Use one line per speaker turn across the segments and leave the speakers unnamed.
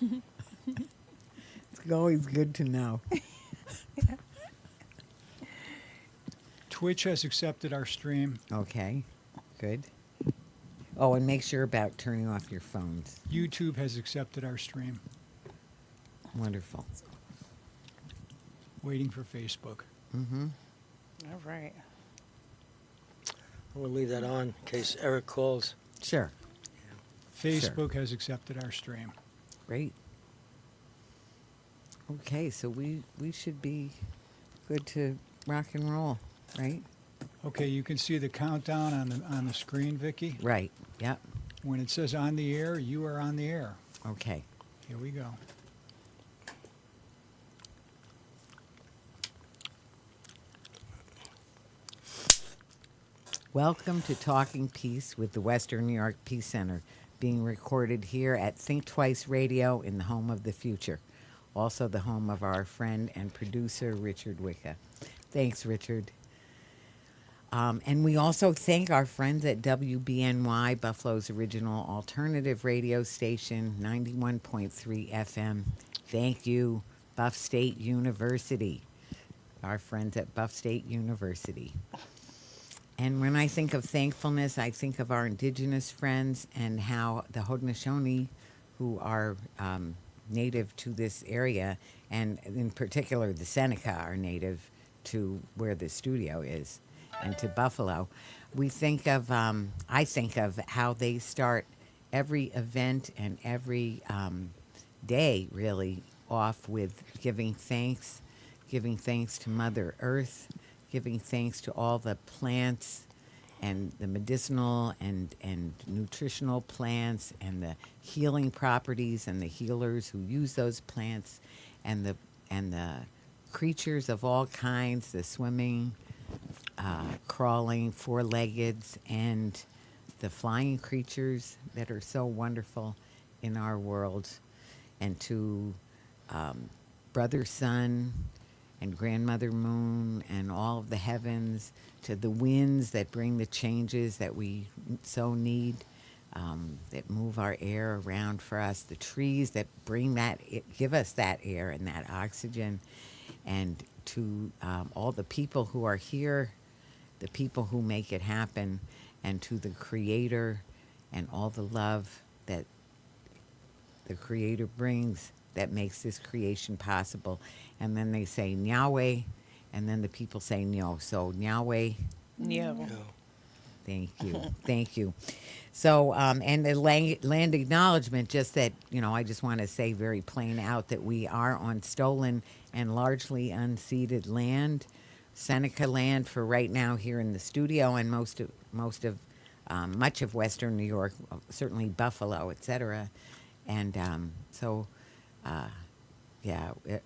It's always good to know.
Twitch has accepted our stream.
Okay, good. Oh, and make sure about turning off your phones.
YouTube has accepted our stream.
Wonderful.
Waiting for Facebook.
Mm-hmm.
All right.
We'll leave that on in case Eric calls.
Sure.
Facebook has accepted our stream.
Great. Okay, so we should be good to rock and roll, right?
Okay, you can see the countdown on the screen, Vicky.
Right. Yep.
When it says on the air, you are on the air.
Okay.
Here we go.
Welcome to Talking Peace with the Western New York Peace Center, being recorded here at Think Twice Radio in the home of the future, also the home of our friend and producer, Richard Wicca. Thanks, Richard. And we also thank our friends at WBNY, Buffalo's original alternative radio station, 91.3 FM. Thank you, Buff State University, our friends at Buff State University. And when I think of thankfulness, I think of our indigenous friends and how the Haudenosaunee, who are native to this area, and in particular the Seneca are native to where the studio is and to Buffalo. We think of, I think of how they start every event and every day really off with giving thanks to Mother Earth, giving thanks to all the plants and the medicinal and nutritional plants and the healing properties and the healers who use those plants and the creatures of all kinds, the swimming, crawling, four-leggeds, and the flying creatures that are so wonderful in our world, and to Brother Sun and Grandmother Moon and all of the heavens, to the winds that bring the changes that we so need, that move our air around for us, the trees that bring that, give us that air and that oxygen, and to all the people who are here, the people who make it happen, and to the Creator and all the love that the Creator brings that makes this creation possible. And then they say Yahweh, and then the people say Nyo. So Yahweh.
Yeah.
No.
Thank you. Thank you. So, and the land acknowledgement, just that, I just want to say very plain out that we are on stolen and largely unceded land, Seneca land for right now here in the studio, and much of Western New York, certainly Buffalo, etc. And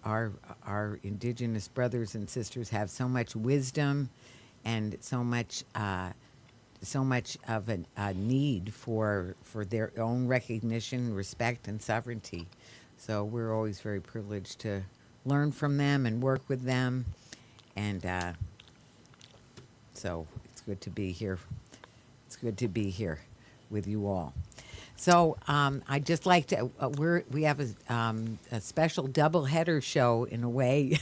our indigenous brothers and sisters have so much wisdom and so much of a need for their own recognition, respect, and sovereignty. So we're always very privileged to learn from them and work with them. And so it's good to be here. It's good to be here with you all. So I'd just like to, we have a special double-header show in a way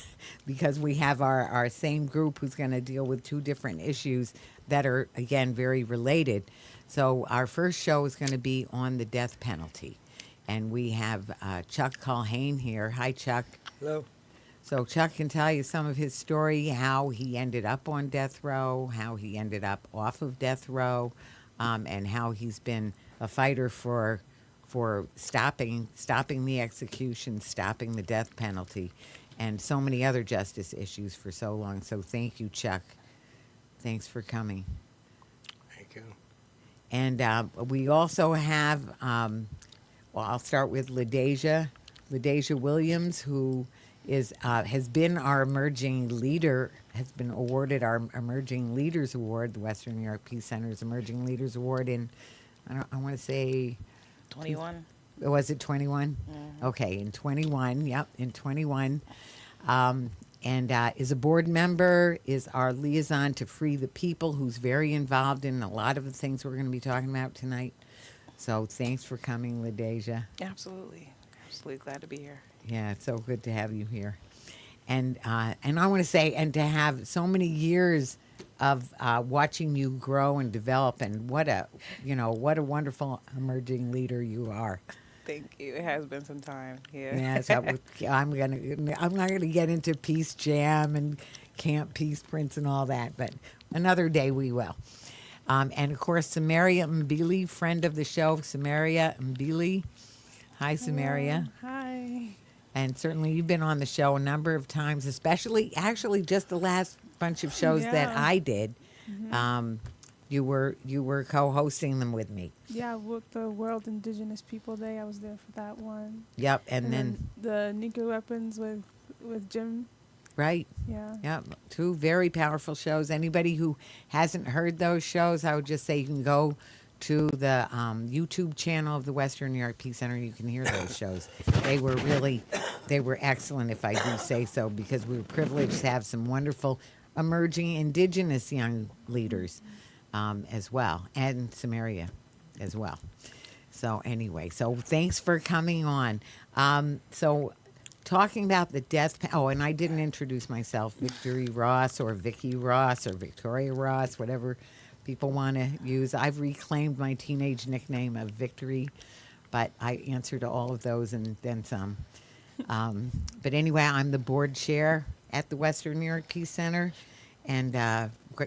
because we have our same group who's going to deal with two different issues that are, again, very related. So our first show is going to be on the death penalty. And we have Chuck Culhane here. Hi, Chuck.
Hello.
So Chuck can tell you some of his story, how he ended up on death row, how he ended up off of death row, and how he's been a fighter for stopping the execution, stopping the death penalty, and so many other justice issues for so long. So thank you, Chuck. Thanks for coming.
Thank you.
And we also have, I'll start with Ladaisha Williams, who has been our emerging leader, has been awarded our Emerging Leaders Award, the Western New York Peace Center's Emerging Leaders Award in, I want to say...
21.
Was it 21?
Mm-hmm.
Okay, in 21, yep, in 21. And is a board member, is our liaison to Free the People, who's very involved in a lot of the things we're going to be talking about tonight. So thanks for coming, Ladaisha.
Absolutely. Absolutely glad to be here.
Yeah, it's so good to have you here. And I want to say, and to have so many years of watching you grow and develop, and what a wonderful emerging leader you are.
Thank you. It has been some time. Yeah.
Yeah, so I'm not gonna get into Peace Jam and Camp Peace Prince and all that, but another day we will. And of course, Sameria Mbili, friend of the show, Sameria Mbili. Hi, Sameria.
Hi.
And certainly you've been on the show a number of times, especially actually just the last bunch of shows that
Yeah.
I did. You were co-hosting them with me.
Yeah, with the World Indigenous People Day, I was there for that one.
Yep, and then
the nuclear weapons with Jim.
right.
Yeah.
Yep, two very powerful shows. Anybody who hasn't heard those shows, I would just say you can go to the YouTube channel of the Western New York Peace Center. You can hear those shows. They were excellent, if I do say so, because we were privileged to have some wonderful emerging indigenous young leaders as well, and Sameria as well. So anyway, so thanks for coming on. So talking about the and I didn't introduce myself, Victory Ross or Vicky Ross or Victoria Ross, whatever people want to use. I've reclaimed my teenage nickname of Victory, but I answer to all of those and then some. But anyway, I'm the board chair at the Western New York Peace Center, and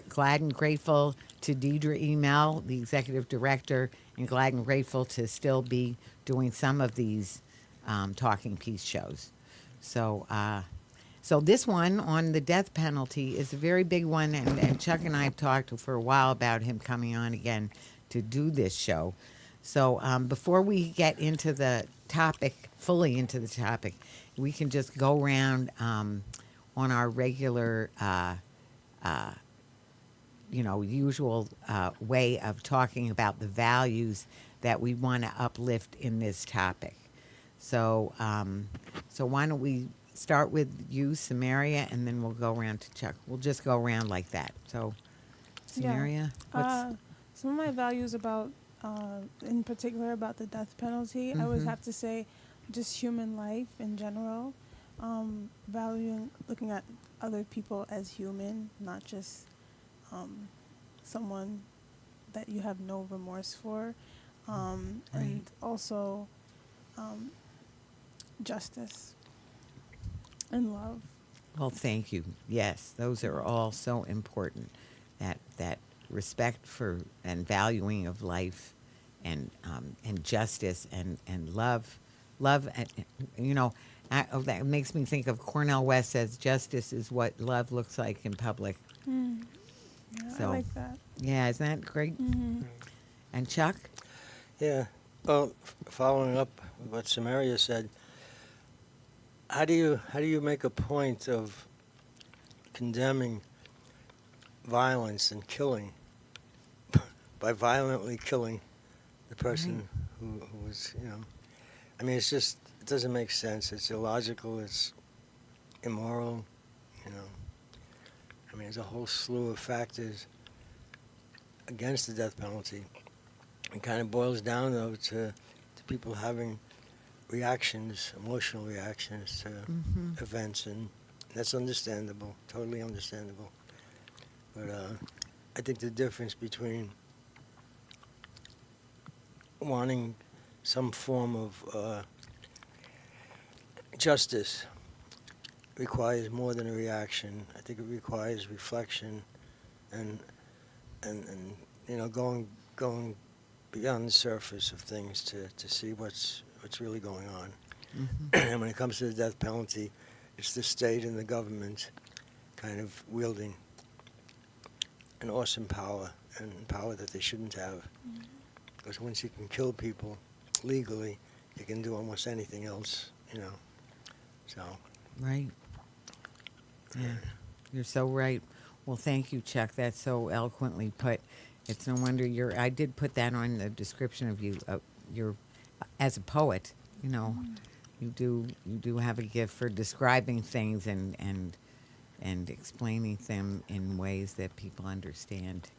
glad and grateful to Deidre Emel, the executive director, and glad and grateful to still be doing some of these Talking Peace shows. So this one on the death penalty is a very big one, and Chuck and I have talked for a while about him coming on again to do this show. So before we get into the topic, fully into the topic, we can just go around on our regular, usual way of talking about the values that we want to uplift in this topic. So why don't we start with you, Sameria, and then we'll go around to Chuck. We'll just go around like that. So, Sameria,
Some of my values about, in particular about the death penalty, I would have to say just human life in general, valuing, looking at other people as human, not just someone that you have no remorse for, and also justice and love.
Well, thank you. Yes, those are all so important. That respect for and valuing of life, and justice and love, that makes me think of Cornel West says justice is what love looks like in public.
Yeah,
So,
I like that.
Yeah, isn't that great? And Chuck?
Yeah. Well, following up with what Sameria said, how do you make a point of condemning violence and killing by violently killing the person who was, I mean, it's just, it doesn't make sense. It's illogical. It's immoral. I mean, there's a whole slew of factors against the death penalty. It kind of boils down, though, to people having reactions, emotional reactions to events, and that's understandable, totally understandable. But I think the difference between wanting some form of justice requires more than a reaction. I think it requires reflection and going beyond the surface of things to see what's really going on. And when it comes to the death penalty, it's the state and the government kind of wielding an awesome power, and power that they shouldn't have. Because once you can kill people legally, you can do almost anything else, So.
Right. Yeah, you're so right. Well, thank you, Chuck. That's so eloquently put. It's no wonder I did put that on the description of you. You're, as a poet, you do have a gift for describing things and explaining them in ways that people understand.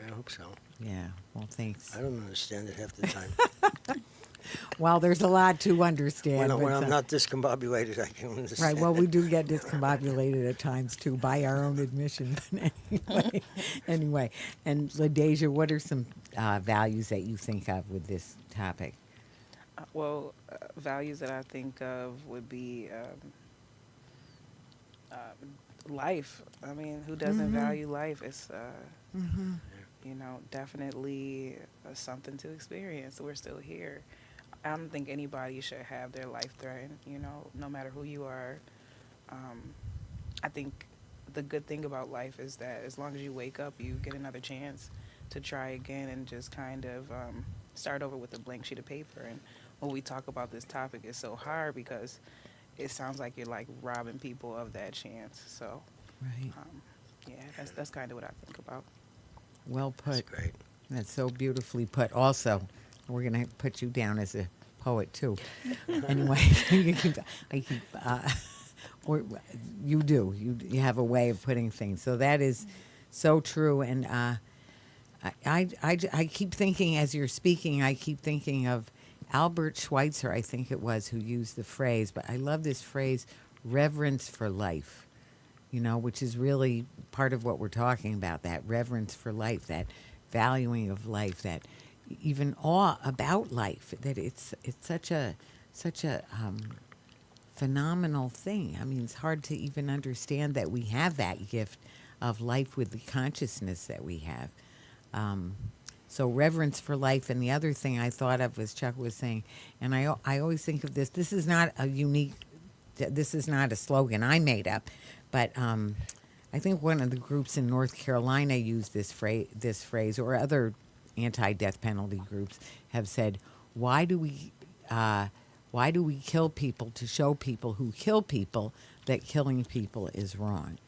I hope so.
Yeah. Well, thanks.
I don't understand it half the time.
Well, there's a lot to understand.
When,
but
when I'm
some-
not discombobulated, I can understand.
Right. Well, we do get discombobulated at times too, by our own admission. But anyway. And Ladaisha, what are some values that you think of with this topic?
Values that I think of would be life. I mean, who doesn't value life? It's, definitely something to experience. We're still here. I don't think anybody should have their life threatened, no matter who you are. I think the good thing about life is that as long as you wake up, you get another chance to try again and just kind of start over with a blank sheet of paper. And when we talk about this topic, it's so hard because it sounds like you're like robbing people of that chance. So,
Right.
that's kind of what I think about.
Well put.
That's great.
That's so beautifully put. Also, we're going to put you down as a poet too. Anyway, or you do. You have a way of putting things. So that is so true. And I keep thinking, as you're speaking, I keep thinking of Albert Schweitzer, I think it was, who used the phrase, but I love this phrase, reverence for life, which is really part of what we're talking about, that reverence for life, that valuing of life, that even awe about life, that it's such a phenomenal thing. I mean, it's hard to even understand that we have that gift of life with the consciousness that we have. So reverence for life. And the other thing I thought of, as Chuck was saying, and I always think of this, this is not a slogan I made up, but I think one of the groups in North Carolina used this phrase, or other anti-death penalty groups have said, why do we kill people to show people who kill people that killing people is wrong?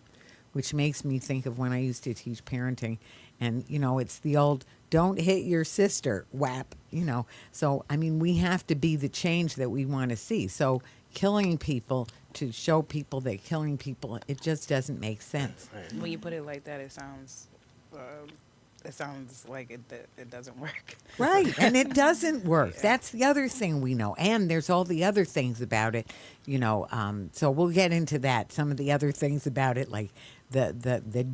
Which makes me think of when I used to teach parenting, and it's the old "don't hit your sister" whap. So I mean, we have to be the change that we want to see. So killing people to show people that killing people, it just doesn't make sense.
When you put it like that, it sounds like it doesn't work.
Right, and it doesn't work. Yeah. That's the other thing we know. And there's all the other things about it, so we'll get into that. Some of the other things about it, like the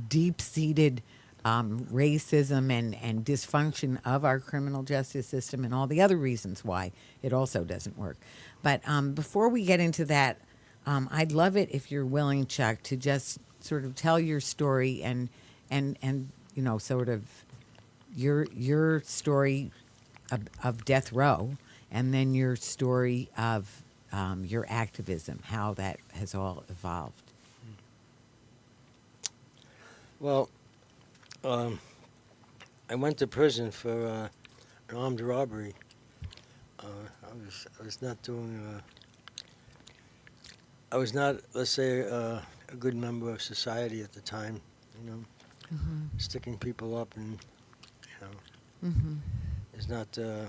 deep-seated racism and dysfunction of our criminal justice system and all the other reasons why it also doesn't work. But before we get into that, I'd love it if you're willing, Chuck, to just sort of tell your story and sort of your story of death row, and then your story of your activism, how that has all evolved.
Well, I went to prison for an armed robbery. I was not doing. I was not, let's say, a good member of society at the time. Sticking people up and is not in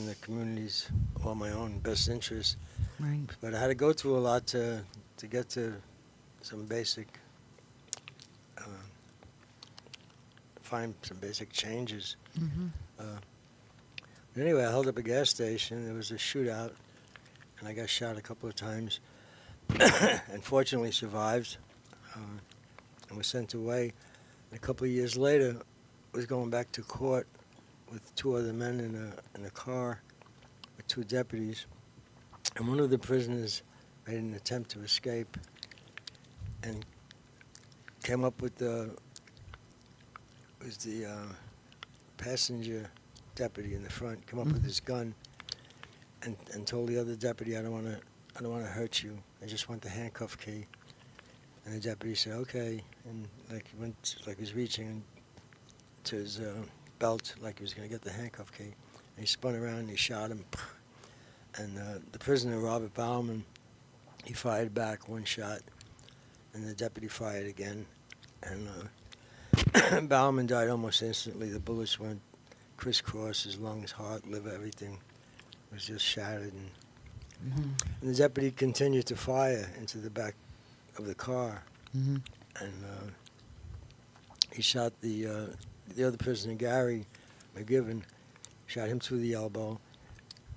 the community's or my own best interest.
Right.
But I had to go through a lot to get to some basic. Find some basic changes. Anyway, I held up a gas station. There was a shootout, and I got shot a couple of times. And fortunately survived, and was sent away. And a couple of years later, I was going back to court with two other men in a car with two deputies. And one of the prisoners made an attempt to escape and came up with the passenger deputy in the front, come up with his gun and told the other deputy, I don't want to hurt you. I just want the handcuff key. And the deputy said, okay. And he was reaching to his belt, like he was going to get the handcuff key. And he spun around and he shot him. And the prisoner, Robert Bauman, he fired back one shot. And the deputy fired again. And Bauman died almost instantly. The bullets went crisscross his lungs, heart, liver, everything was just shattered. And the deputy continued to fire into the back of the car. And he shot the other prisoner, Gary McGivern. shot him through the elbow.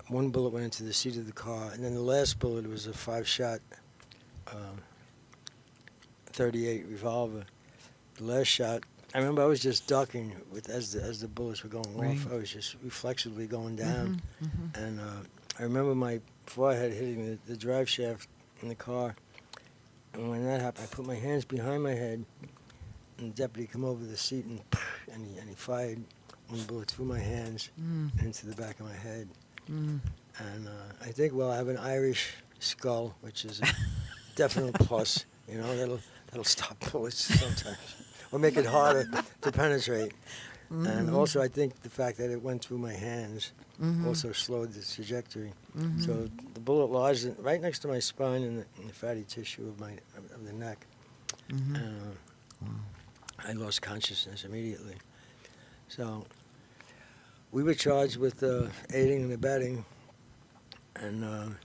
One bullet went into the seat of the car, and then the last bullet was a 5-shot 38 revolver. The last shot, I remember I was just ducking as the bullets were going
Right.
off. I was just reflexively going down,
Mhm.
and I remember my forehead hitting the drive shaft in the car. And when that happened, I put my hands behind my head, and the deputy come over the seat and he fired one bullet through my hands
Mm.
and into the back of my head.
Mm.
And I think, well, I have an Irish skull, which is a definite plus. You know, that'll stop bullets sometimes, or make it harder to penetrate. And also, I think the fact that it went through my hands also slowed the trajectory. So the bullet lodged right next to my spine in the fatty tissue of the neck. And I lost consciousness immediately. So we were charged with aiding and abetting, and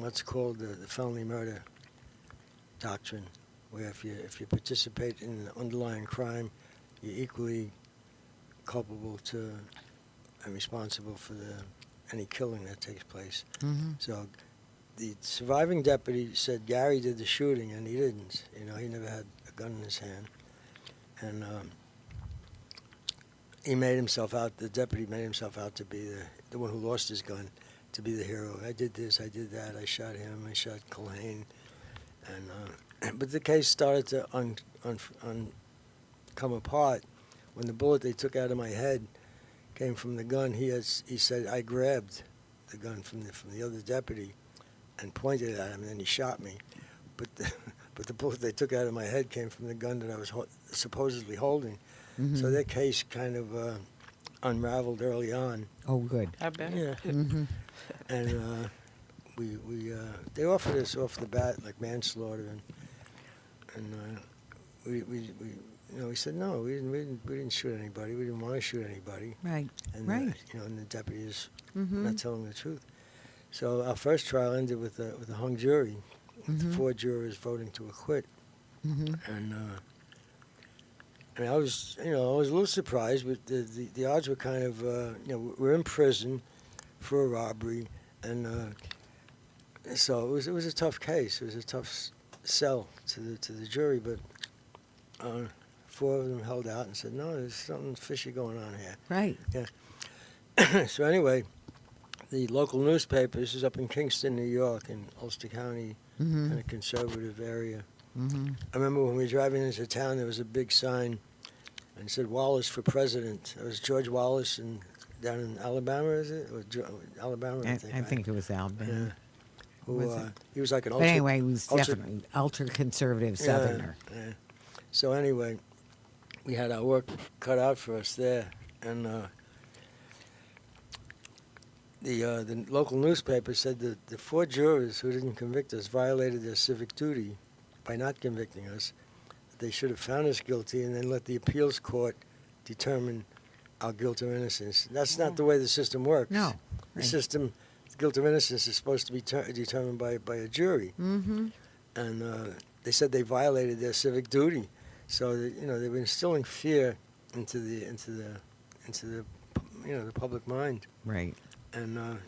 what's called the felony murder doctrine, where if you participate in the underlying crime, you're equally culpable to and responsible for any killing that takes place.
Mhm.
So the surviving deputy said Gary did the shooting, and he didn't. You know, he never had a gun in his hand, and he made himself out. The deputy made himself out to be the one who lost his gun, to be the hero. I did this, I did that. I shot him. I shot Culhane, and but the case started to come apart when the bullet they took out of my head came from the gun. He said I grabbed the gun from the other deputy and pointed it at him, and then he shot me. But the bullet they took out of my head came from the gun that I was supposedly holding. So that case kind of unraveled early on.
Oh, good.
I bet.
Yeah.
Mhm.
And they offered us off the bat like manslaughter, and we said no, we didn't shoot anybody. We didn't want to shoot anybody.
Right.
And
Right.
and the deputy is
Mhm.
not telling the truth. So our first trial ended with a hung jury, with 4 jurors voting to acquit,
Mhm.
and I was a little surprised, but the odds were kind of we're in prison for a robbery, and so it was a tough case. It was a tough sell to the jury, but 4 of them held out and said, no, there's something fishy going on here.
Right.
So anyway, the local newspaper, this is up in Kingston, New York, in Ulster County, kind
Mhm.
of conservative area.
Mhm.
I remember when we were driving into town, there was a big sign, and it said Wallace for president. It was George Wallace down in Alabama, is it? Or Alabama, I think.
I
right?
think it was Alabama.
Yeah. Who,
Was it?
he was like an
But
ultra...
anyway, he was
ultra-
definitely ultra-conservative Southerner.
Yeah. So anyway, we had our work cut out for us there, and the local newspaper said that the 4 jurors who didn't convict us violated their civic duty by not convicting us. They should have found us guilty and then let the appeals court determine our guilt or innocence. That's not the way the system works.
No.
The
Right.
system, guilt or innocence, is supposed to be determined by a jury.
Mhm.
And they said they violated their civic duty. So they were instilling fear into the the public mind.
Right.
And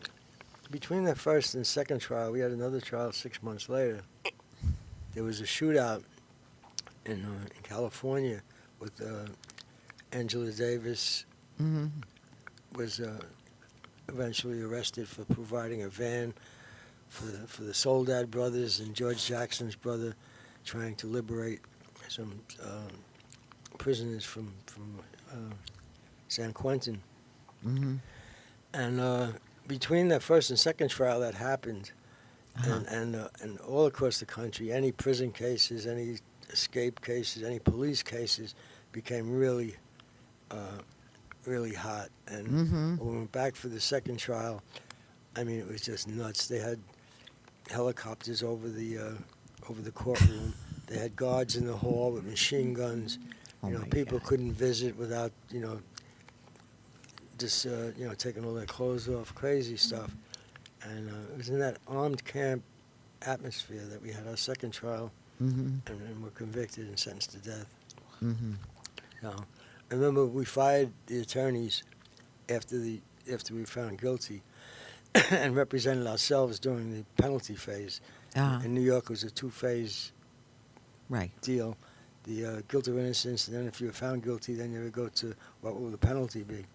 between the first and second trial, we had another trial 6 months later. There was a shootout in California with Angela Davis
Mhm.
was eventually arrested for providing a van for the Soledad brothers and George Jackson's brother, trying to liberate some prisoners from San Quentin.
Mhm.
And between that first and second trial that happened,
Uh-huh.
and all across the country, any prison cases, any escape cases, any police cases became really hot. And
Mhm.
when we went back for the second trial, I mean, it was just nuts. They had helicopters over the courtroom. They had guards in the hall with machine guns.
Oh my
People
God.
couldn't visit without just taking all their clothes off. Crazy stuff. And it was in that armed camp atmosphere that we had our second trial,
Mhm.
and were convicted and sentenced to death.
Mhm.
So I remember we fired the attorneys after we were found guilty and represented ourselves during the penalty phase. In New York, it was a two-phase
Right.
deal. The guilt or innocence, and then if you were found guilty, then you would go to what will the penalty be.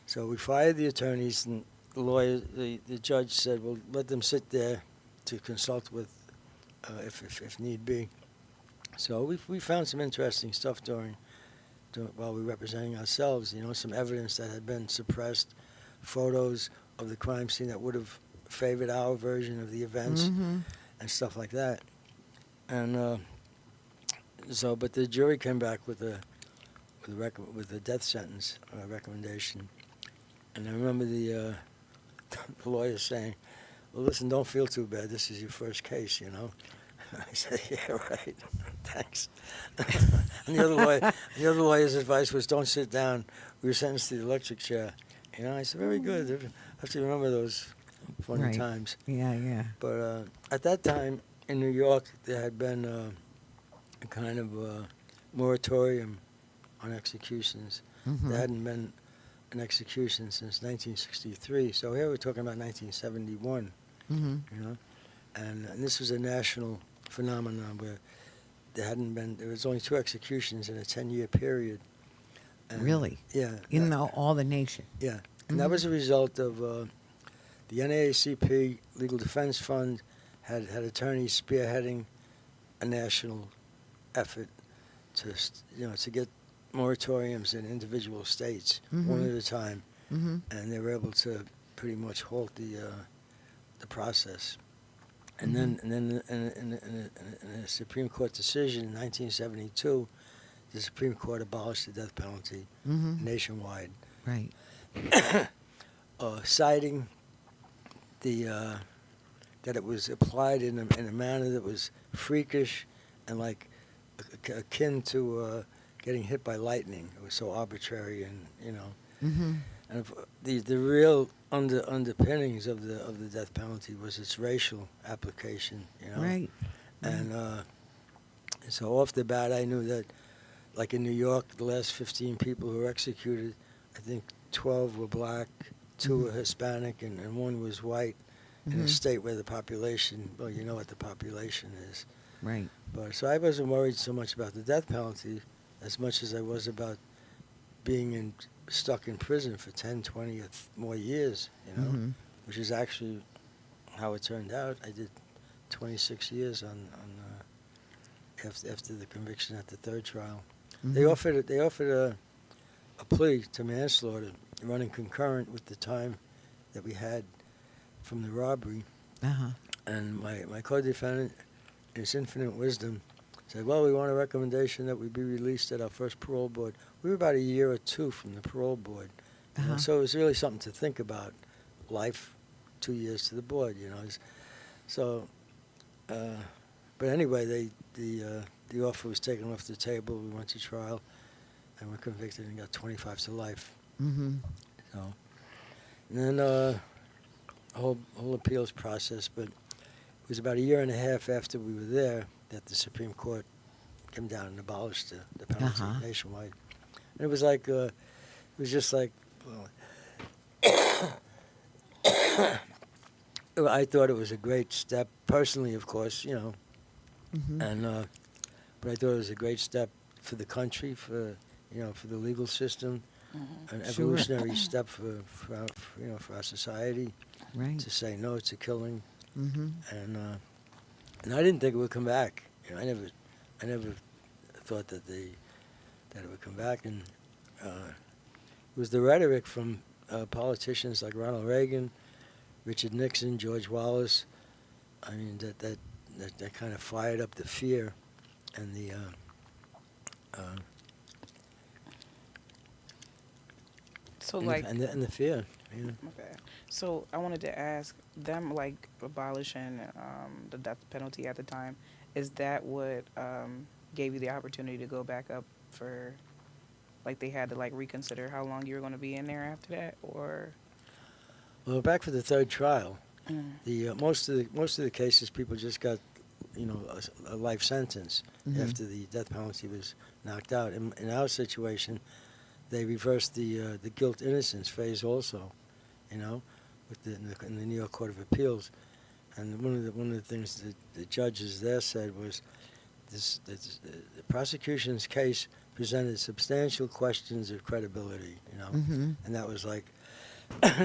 So we fired the attorneys, and the judge said, well, let them sit there to consult with if need be. So we found some interesting stuff while we were representing ourselves, some evidence that had been suppressed, photos of the crime scene that would have favored our version of the events, and stuff like that. And but the jury came back with a death sentence recommendation. And I remember the lawyer saying, well, listen, don't feel too bad. This is your first case, I said, yeah, right. Thanks. And the other lawyer's advice was, don't sit down. We were sentenced to the electric chair. I said, very good. I have to remember those funny times.
Yeah.
But at that time in New York, there had been a kind of moratorium on executions. There hadn't been an execution since 1963. So here we're talking about 1971. And this was a national phenomenon where there was only 2 executions in a 10-year period. And
Really?
Yeah.
In all the nation.
Yeah. And that was a result of the NAACP Legal Defense Fund had attorneys spearheading a national effort to get moratoriums in individual states one at a time, and they were able to pretty much halt the process. And then in a Supreme Court decision in 1972, the Supreme Court abolished the death penalty nationwide,
Right.
citing that it was applied in a manner that was freakish and like akin to getting hit by lightning. It was so arbitrary, and and the real underpinnings of the death penalty was its racial application.
Right.
And so off the bat, I knew that, like in New York, the last 15 people who were executed, I think 12 were black, 2 were Hispanic, and 1 was white. In a state where the population, well, you know what the population is.
Right.
But so I wasn't worried so much about the death penalty as much as I was about being stuck in prison for 10, 20 or more years, which is actually how it turned out. I did 26 years after the conviction at the 3rd trial. They offered a plea to manslaughter, running concurrent with the time that we had from the robbery. And my co-defendant, in his infinite wisdom, said, well, we want a recommendation that we be released at our first parole board. We were about a year or 2 from the parole board. So it was really something to think about. Life, 2 years to the board, So, but anyway, the offer was taken off the table. We went to trial, and were convicted and got 25 to life. So, and then whole appeals process, but it was about a year and a half after we were there that the Supreme Court came down and abolished the penalty nationwide. And it was like, it was just like, I thought it was a great step, personally, of course, and but I thought it was a great step for the country, for the legal system, an evolutionary step for our society.
Right.
To say no to killing, and I didn't think it would come back. I never thought that it would come back, and it was the rhetoric from politicians like Ronald Reagan, Richard Nixon, George Wallace. I mean that kind of fired up the fear and the and the fear.
Okay. So I wanted to ask them, like, abolishing the death penalty at the time, is that what gave you the opportunity to go back up for, like, they had to, like, reconsider how long you were going to be in there after that, or?
Well, back for the 3rd trial, the most of the cases, people just got, a life sentence after the death penalty was knocked out. In our situation, they reversed the guilt innocence phase also, you know, with in the New York Court of Appeals. And one of the things that the judges there said was the prosecution's case presented substantial questions of credibility, you know, and that was like,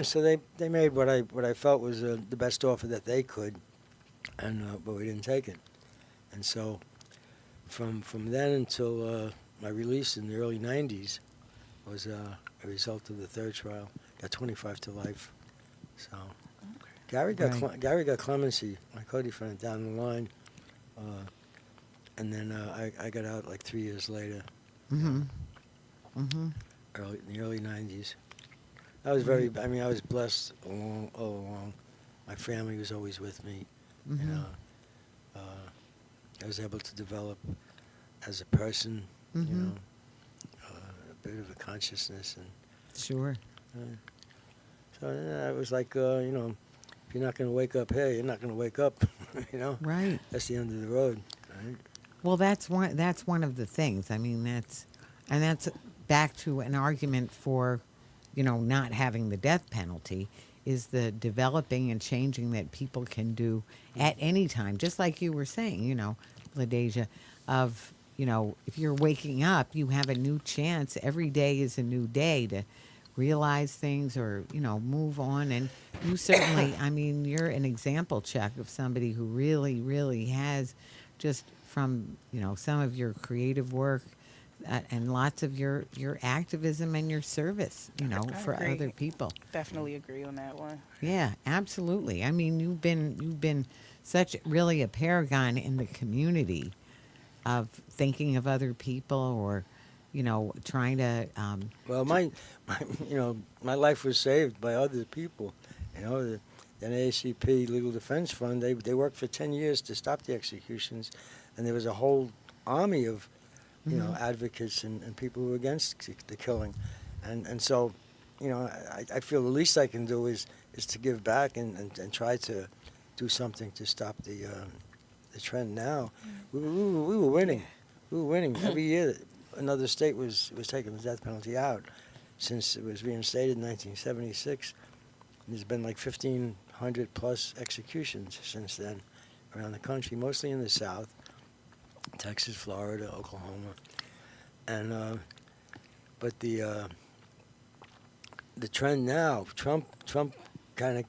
so they made what I felt was the best offer that they could, and but we didn't take it, and so from then until my release in the early '90s was a result of the third trial. Got 25 to life, so. Gary got clemency, my co-defendant, down the line, and then I got out like 3 years later, in the early '90s. I was I was blessed all along. My family was always with me. You know, I was able to develop as a person, you know, a bit of a consciousness, and
Sure.
so I was like, you know. If you're not going to wake up here, you're not going to wake up, you know?
Right.
That's the end of the road, right?
Well, that's one of the things. I mean, that's back to an argument for, you know, not having the death penalty, is the developing and changing that people can do at any time. Just like you were saying, you know, Ladaisha, of, you know, if you're waking up, you have a new chance. Every day is a new day to realize things or, you know, move on. And you certainly, I mean, you're an example, Chuck, of somebody who really, really has, just from, you know, some of your creative work and lots of your activism and your service, you know,
I
for
agree.
other people.
Definitely agree on that one.
Yeah, absolutely. I mean, you've been such really a paragon in the community of thinking of other people, or, you know, trying to.
Well, my you know, my life was saved by other people. You know, the NAACP Legal Defense Fund, they worked for 10 years to stop the executions, and there was a whole army of, you know, advocates and people who were against the killing. And so, you know, I feel the least I can do is to give back and try to do something to stop the trend now. We were winning. We were winning. Every year another state was taking the death penalty out since it was reinstated in 1976. There's been like 1,500 plus executions since then around the country, mostly in the South, Texas, Florida, Oklahoma, and but the trend now, Trump kind of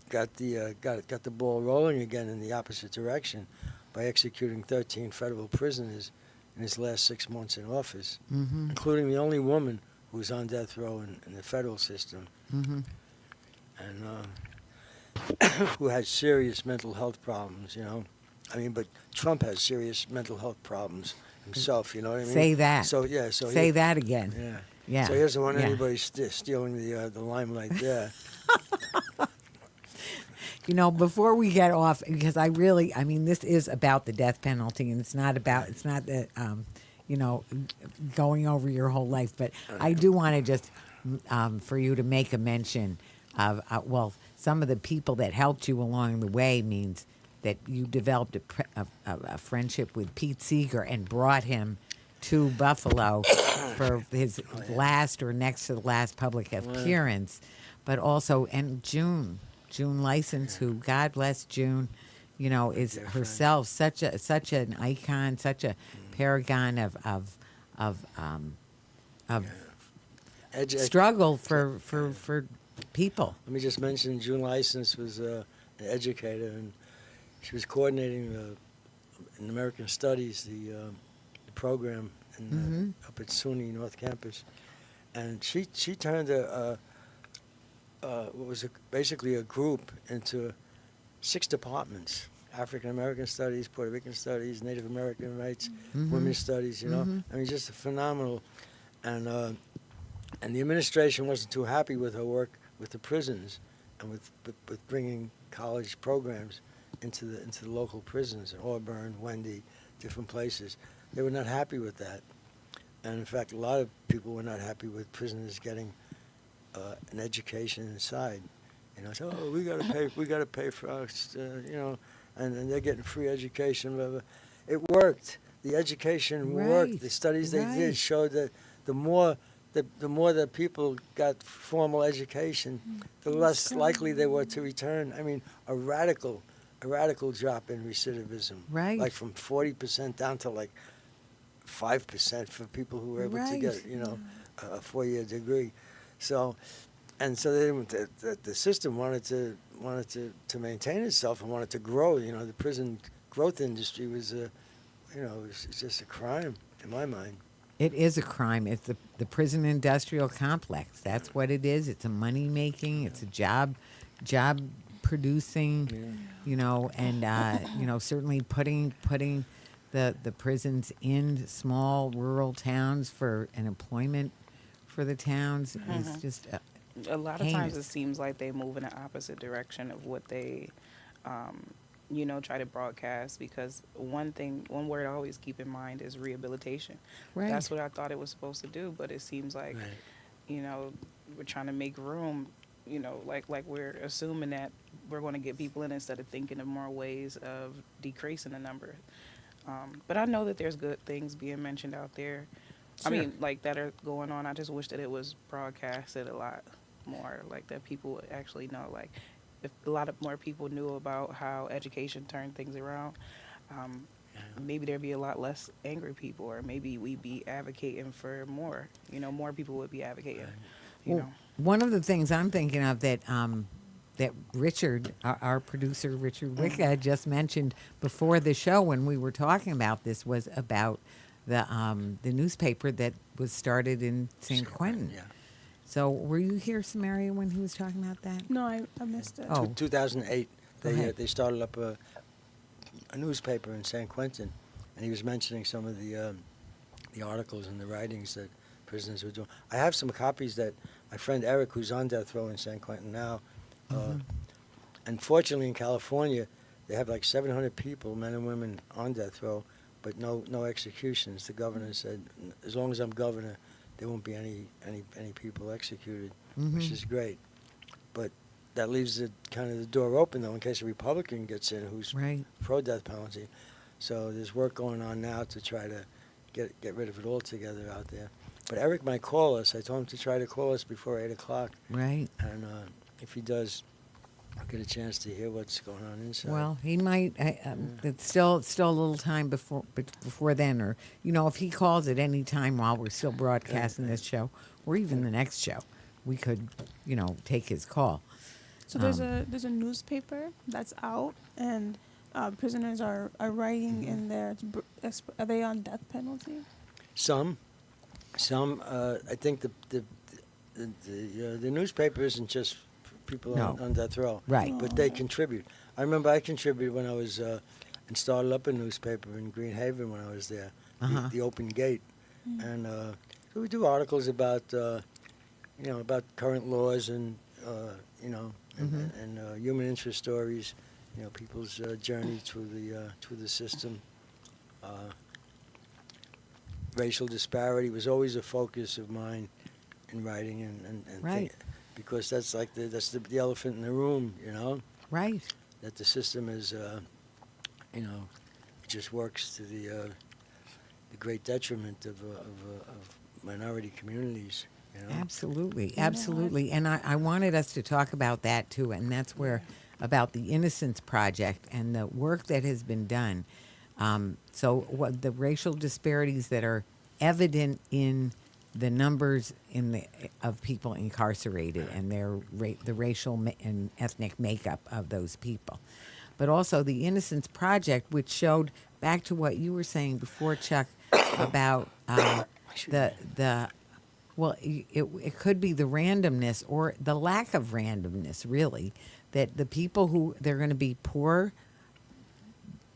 got the ball rolling again in the opposite direction by executing 13 federal prisoners in his last 6 months in office, including the only woman who was on death row in the federal system, and who had serious mental health problems, you know. I mean, but Trump has serious mental health problems himself, you know what I mean?
Say that.
So, yeah. So
Say that again.
Yeah.
Yeah.
So he doesn't want
Yeah.
anybody stealing the limelight there.
You know, before we get off, because I mean, this is about the death penalty, and it's not the, you know, going over your whole life. But I do want to just, for you to make a mention of, well, some of the people that helped you along the way, means that you developed a friendship with Pete Seeger and brought him to Buffalo for his last or next to the last public appearance, but also, and June License, who, God bless June, you know, is herself such an icon, such a paragon of struggle for people.
Let me just mention June License was an educator, and she was coordinating in American Studies the program up at SUNY North Campus, and she turned what was basically a group into 6 departments: African American Studies, Puerto Rican Studies, Native American Rights, Women's Studies. You know, I mean, just a phenomenal. And the administration wasn't too happy with her work with the prisons and with bringing college programs into the local prisons in Auburn, Wendy, different places. They were not happy with that, and in fact, a lot of people were not happy with prisoners getting an education inside. You know, so we got to pay for us, you know, and they're getting free education. Blah, blah. It worked. The education worked. The studies they did showed that the more that people got formal education, the less likely they were to return. I mean, a radical drop in recidivism,
Right.
like from 40% down to like 5% for people who were able to
Right.
get, a 4-year degree. So, and so the system wanted to maintain itself and wanted to grow. The prison growth industry was it's just a crime in my mind.
It is a crime. It's the prison industrial complex. That's what it is. It's a money making. It's a job producing. And certainly putting the prisons in small rural towns for an employment for the towns is just
A lot of times
heinous.
it seems like they move in the opposite direction of what they, try to broadcast. Because one word I always keep in mind is rehabilitation.
Right.
That's what I thought it was supposed to do, but it seems like,
Right.
we're trying to make room. Like we're assuming that we're going to get people in instead of thinking of more ways of decreasing the number. But I know that there's good things being mentioned out there. I
Sure.
mean, like that are going on. I just wish that it was broadcasted a lot more, like that people would actually know. Like if a lot of more people knew about how education turned things around, maybe there'd be a lot less angry people, or maybe we'd be advocating for more. More people would be advocating.
Well, one of the things I'm thinking of that Richard, our producer Richard Wicca, had just mentioned before the show when we were talking about this was about the newspaper that was started in San Quentin.
Yeah.
So were you here, Sameria, when he was talking about that?
No, I missed it.
Oh.
2008,
Go ahead.
they started up a newspaper in San Quentin, and he was mentioning some of the articles and the writings that prisoners were doing. I have some copies that my friend Eric, who's on death row in San Quentin now, unfortunately in California, they have like 700 people, men and women, on death row, but no executions. The governor said, as long as I'm governor, there won't be any people executed, which is great. But that leaves the door open, though, in case a Republican gets in who's
Right.
pro-death penalty. So there's work going on now to try to get rid of it altogether out there. But Eric might call us. I told him to try to call us before 8 o'clock.
Right.
And if he does, I'll get a chance to hear what's going on inside.
Well, he might. It's still a little time before then, or if he calls at any time while we're still broadcasting this show, or even the next show, we could, take his call.
So there's a newspaper that's out, and prisoners are writing in there. Are they on death penalty?
Some. I think the newspaper isn't just for people
No.
on death row.
Right.
But they contribute. I remember I contributed when I was and started up a newspaper in Green Haven when I was there, the Open Gate, and so we do articles about about current laws and and human interest stories, people's journey through the system. Racial disparity was always a focus of mine in writing and
Right.
because that's like that's the elephant in the room,
Right.
that the system is, just works to the great detriment of minority communities.
Absolutely, absolutely. And I wanted us to talk about that too, and that's where about the Innocence Project and the work that has been done. So what the racial disparities that are evident in the numbers of people incarcerated and the racial and ethnic makeup of those people. But also the Innocence Project, which showed back to what you were saying before, Chuck, about it could be the randomness or the lack of randomness, really, that the people who they're going to be poor,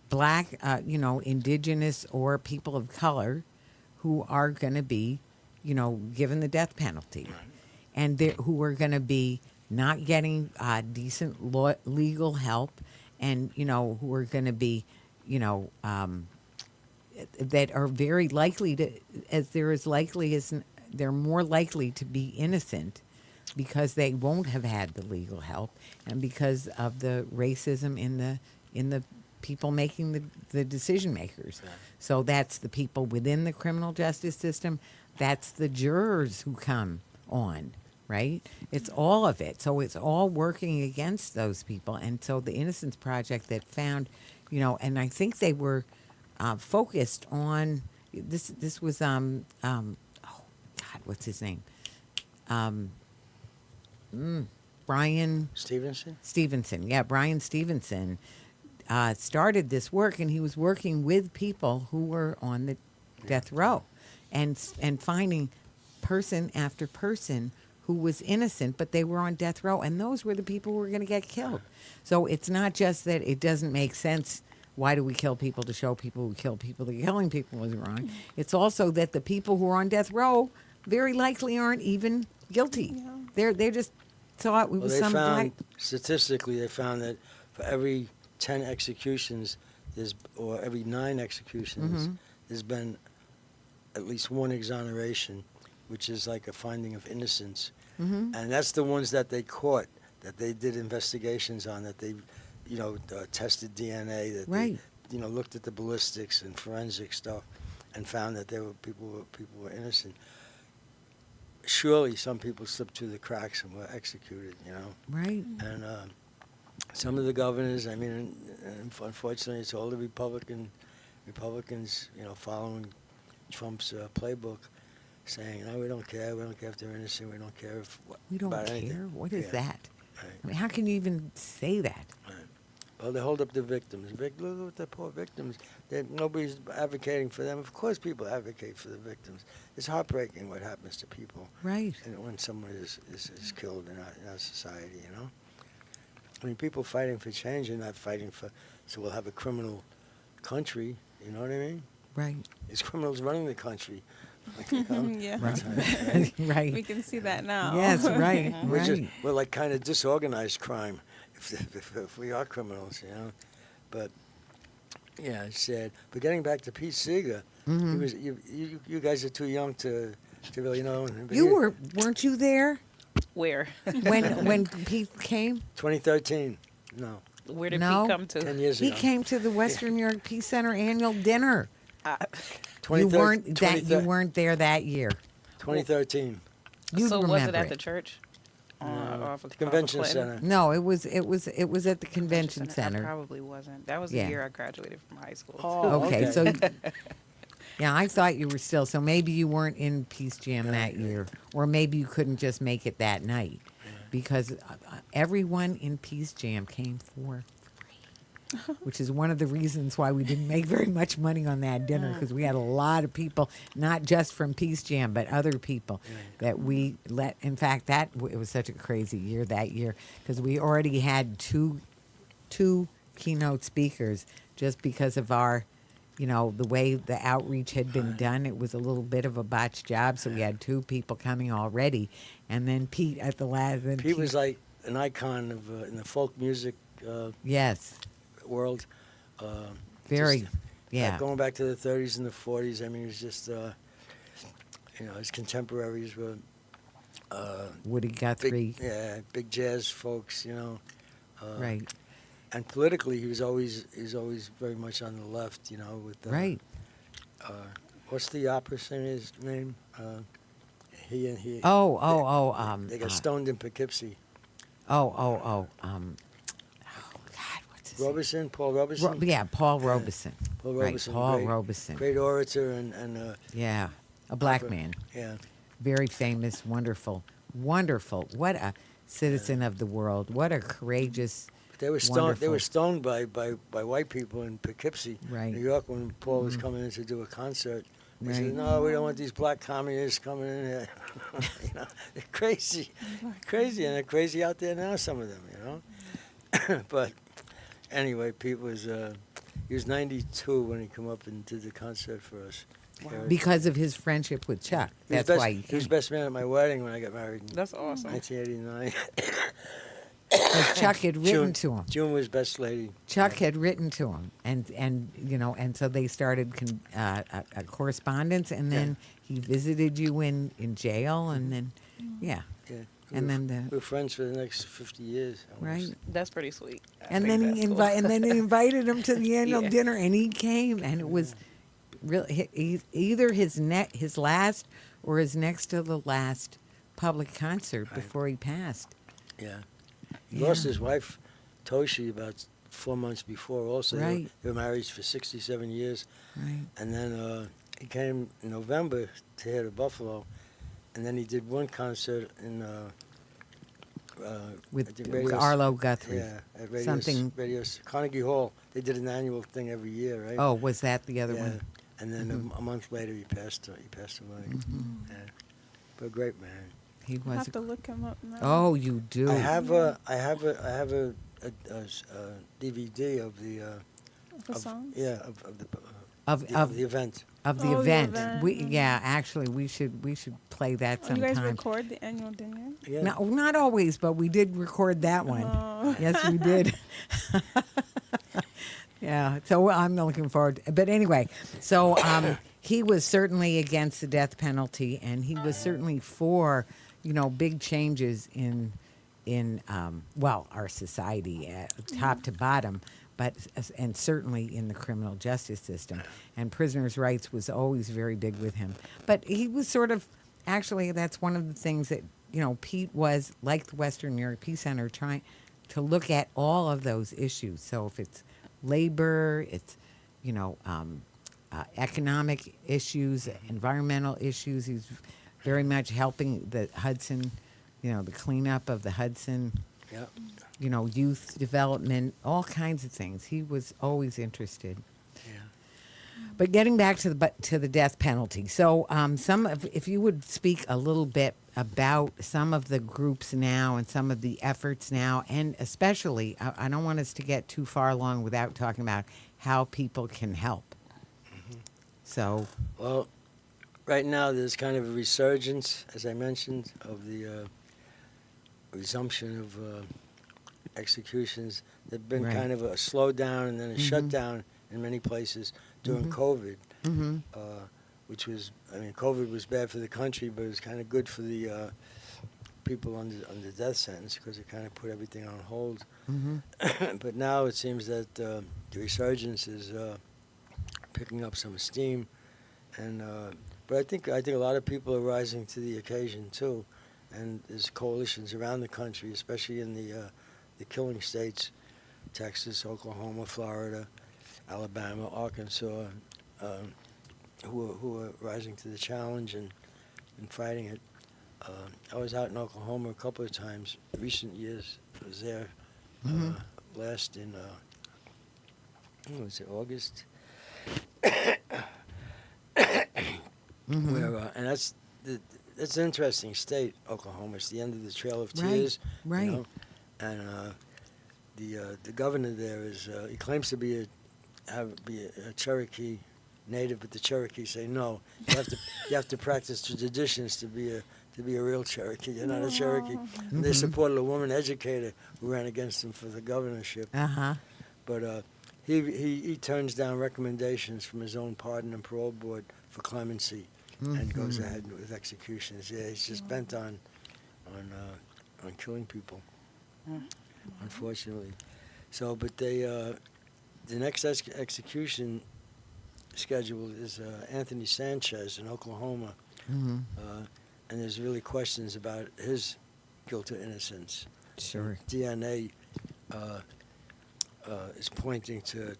black, indigenous, or people of color who are going to be, given the death penalty, and who are going to be not getting decent legal help, and who are going to be, that are very likely to, they're more likely to be innocent because they won't have had the legal help and because of the racism in the people making the decision makers.
Yeah.
So that's the people within the criminal justice system, that's the jurors who come on, right? It's all of it. So it's all working against those people. And so the Innocence Project that found, and I think they were focused on this. This was oh God, what's his name? Brian
Stevenson?
Yeah, Brian Stevenson started this work, and he was working with people who were on the death row, and finding person after person who was innocent, but they were on death row, and those were the people who were going to get killed. So it's not just that it doesn't make sense. Why do we kill people to show people who kill people that killing people is wrong? It's also that the people who are on death row very likely aren't even guilty.
Yeah.
They're just thought we
Well,
was
they
some
found,
black.
statistically, they found that for every 10 executions, or every 9 executions, there's been at least one exoneration, which is like a finding of innocence. And that's the ones that they caught, that they did investigations on, that they, tested DNA, that
Right.
they, looked at the ballistics and forensic stuff, and found that people were innocent. Surely some people slipped through the cracks and were executed,
Right.
And some of the governors, I mean, and unfortunately, it's all the Republicans, following Trump's playbook, saying, "No, we don't care. We don't care if they're innocent. We don't care if
We don't
about
care.
anything."
What is
Yeah.
that?
Right.
I mean, how can you even say that?
Right. Well, they hold up the victims. Look at the poor victims. Nobody's advocating for them. Of course, people advocate for the victims. It's heartbreaking what happens to people,
Right.
and when someone is killed in our society. I mean, people fighting for change are not fighting for. So we'll have a criminal country. You know what I mean?
Right.
It's criminals running the country.
Yeah.
Right. Right.
We can see that now.
Yes, right.
We're like kind of disorganized crime, if we are criminals, But yeah, it's sad. But getting back to Pete Seeger, he was. You guys are too young to really know. But
Weren't you there
Where?
when Pete came?
2013. No,
Where did
No.
Pete come to?
10 years
He
ago.
came to the Western New York Peace Center annual dinner. You
2013
weren't there that year.
2013.
You'd
So was it
remember
at the church? Off of
The convention
Clinton?
center.
No, it was at the convention
I
center.
probably wasn't. That was
Yeah.
the year I graduated from high school.
Oh,
Okay,
okay.
so yeah, I thought you were still. So maybe you weren't in Peace Jam that year, or maybe you couldn't just make it that night, because everyone in Peace Jam came for free, which is one of the reasons why we didn't make very much money on that dinner, because we had a lot of people, not just from Peace Jam, but other people that we let. In fact, it was such a crazy year that year, because we already had two keynote speakers just because of our. The way the outreach had been done, it was a little bit of a botched job. So we had 2 people coming already, and then Pete at the last.
Pete was like an icon of in the folk music
yes,
world.
very,
Just,
yeah,
going back to the 30s and the 40s, I mean, it was just, his contemporaries were
Woody Guthrie,
big jazz folks,
right,
And politically, he was always very much on the left, with
right.
What's the opera singer's name? He.
They
They got stoned in Poughkeepsie.
God, what's his name?
Robeson, Paul Robeson.
Yeah, Paul Robeson.
Paul
Right,
Robeson,
Paul
great,
Robeson.
great orator and
Yeah, a black
opera.
man,
Yeah.
very famous, wonderful. What a citizen of the world. What a courageous.
They were stoned. They
Wonderful.
were stoned by white people in Poughkeepsie,
Right.
New York, when Paul was coming in to do a concert. They
Right.
said, "No, we don't want these black communists coming in here." They're crazy, crazy, and they're crazy out there now. Some of them, But anyway, Pete was he was 92 when he came up and did the concert for us. Wow.
Because of his friendship with Chuck. That's why
he was best man at my wedding when I got married in
That's awesome.
1989.
Because Chuck had written to him.
June was best lady.
Chuck had written to him, and so they started a correspondence, and then he visited you in jail, and then, yeah,
Yeah.
and then
We were friends for the next 50 years. almost.
right,
That's pretty sweet. I
and
think
then
that's cool.
and then he invited him to the annual
Yeah.
dinner, and he came, and it was really either his last or his next to the last public concert
Right.
before he passed.
Yeah. He
Yeah.
lost his wife, Toshi, about 4 months before. Also,
Right.
they were married for 67 years.
Right.
And then he came in November to here to Buffalo, and then he did one concert in
With
at the radio,
Arlo Guthrie.
yeah, at radio,
Something-
Carnegie Hall. They did an annual thing every year, right?
Oh, was that the other
yeah.
one?
And then
Mhm.
a month later, he passed away.
Mhm.
Yeah. But a great man.
He
I
was.
have to look him up now.
Oh, you do.
I have a DVD of the
The songs?
of
of
the event.
of the
Oh, the
event.
event,
We
mhm.
yeah, actually we should play that
Oh, you guys
sometime.
record the annual dinner?
Yeah.
No, not always, but we did record that one.
Oh.
Yes, we did. Yeah, so I'm looking forward. But anyway, so he was certainly against the death penalty, and he was certainly for, big changes in our society, top to bottom, and certainly in the criminal justice system. And prisoners' rights was always very big with him. But he was sort of, actually, that's one of the things that Pete was, like the Western New York Peace Center, trying to look at all of those issues. So if it's labor, it's, economic issues, environmental issues. He's very much helping the Hudson, the cleanup of the Hudson,
Yeah.
Youth development, all kinds of things. He was always interested.
Yeah.
But getting back to the death penalty, so if you would speak a little bit about some of the groups now and some of the efforts now, and especially, I don't want us to get too far along without talking about how people can help.
Mm-hmm.
So,
Well, right now there's kind of a resurgence, as I mentioned, of the resumption of executions. There's been
Right.
kind of a slowdown and then a
Mhm.
shutdown in many places during
Mhm.
COVID,
mm-hmm,
which was, COVID was bad for the country, but it was kind of good for the people under death sentence because it kind of put everything on hold.
mm-hmm,
But now it seems that the resurgence is picking up some steam, and but I think a lot of people are rising to the occasion too, and there's coalitions around the country, especially in the killing states, Texas, Oklahoma, Florida, Alabama, Arkansas, who are rising to the challenge and fighting it. I was out in Oklahoma a couple of times recent years. I was there
Mhm.
last in was it August?
mm-hmm.
Where and that's an interesting state, Oklahoma. It's the end of the Trail of
Right,
Tears,
right.
And the governor there is he claims to be a Cherokee native, but the Cherokee say no. You have to practice the traditions to be a real Cherokee. You're not a Cherokee. And they
Mhm.
supported a woman educator who ran against him for the governorship.
Uh-huh.
But he turns down recommendations from his own pardon and parole board for clemency and goes
Mhm.
ahead with executions. Yeah, he's just bent on killing people, unfortunately. So, but the next execution scheduled is Anthony Sanchez in Oklahoma,
Mm-hmm.
and there's really questions about his guilt or innocence.
Sure.
DNA is pointing to